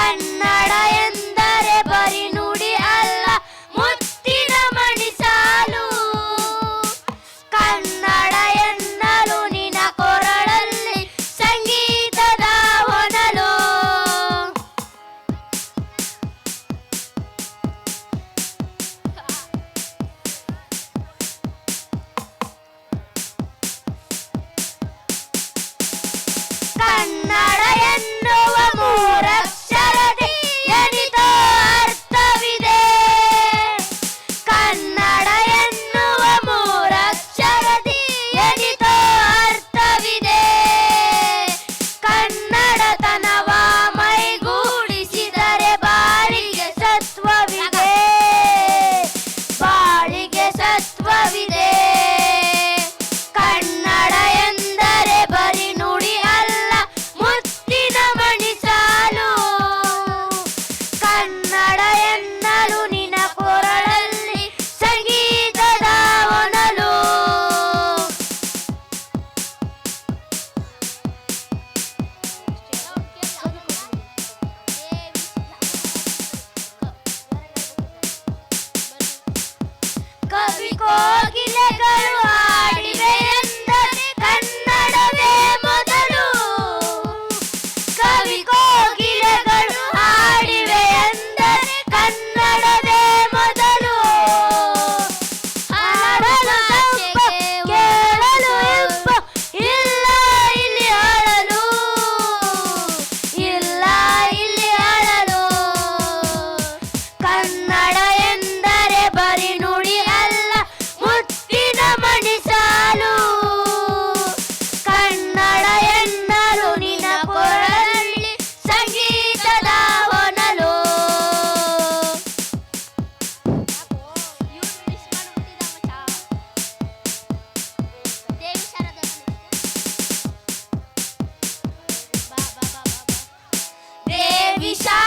ಕನ್ನಡ ಎಂದರೆ ಬರಿ ನುಡಿ ಅಲ್ಲ, ಮುತ್ತಿನ ಮಣಿ ಸಾಲು. ಕನ್ನಡ ಎನ್ನಲು ನಿನ ಕೊರಳಲ್ಲಿ ಸಂಗೀತದ ಹೊನಲು. ಕನ್ನಡ ಎನ್ನುವ ಮೂರಕ್ಷರದಿ ಎನಿತೋ ಅರ್ಥವಿದೆ. ಕನ್ನಡ ಎನ್ನುವ ಮೂರಕ್ಷರದಿ ಎನಿತೋ ಅರ್ಥವಿದೆ. ಕನ್ನಡತನವ ಮೈಗೂಡಿಸಿದರೆ ಬಾಳಿಗೆ ಸತ್ವವಿದೆ, ಬಾಳಿಗೆ ಸತ್ವವಿದೆ. ಕನ್ನಡ ಎಂದರೆ ಬರಿ ನುಡಿ ಅಲ್ಲ, ಮುತ್ತಿನ ಮಣಿ ಸಾಲು. ಕನ್ನಡ ಎನ್ನಲು ನಿನ ಕೊರಳಲ್ಲಿ ಸಂಗೀತದ ಹೊನಲು. ಕವಿ ಕೋಗಿಲೆಗಳು ಹಾಡಿವೆ ಎಂದರೆ ಕನ್ನಡವೇ ಮೊದಲು. ಕವಿ ಕೋಗಿಲೆಗಳು ಹಾಡಿವೆ ಎಂದರೆ ಕನ್ನಡವೇ ಮೊದಲು. ಹಾಡಲು ತಂಪು, ಕೇಳಲು ಇಂಪು, ಇಲ್ಲ ಇಲ್ಲಿ ಅಳಲು, ಇಲ್ಲ ಇಲ್ಲಿ ಅಳಲು. ಕನ್ನಡ ಎಂದರೆ ಬರಿ ನುಡಿ ಅಲ್ಲ, ಮುತ್ತಿನ ಮಣಿ ಸಾಲು. ಕನ್ನಡ ಎನ್ನಲು ನಿನ ಕೊರಳಲ್ಲಿ ಸಂಗೀತದ ಹೊನಲು. ದೇವಿ ಶಾರದಾ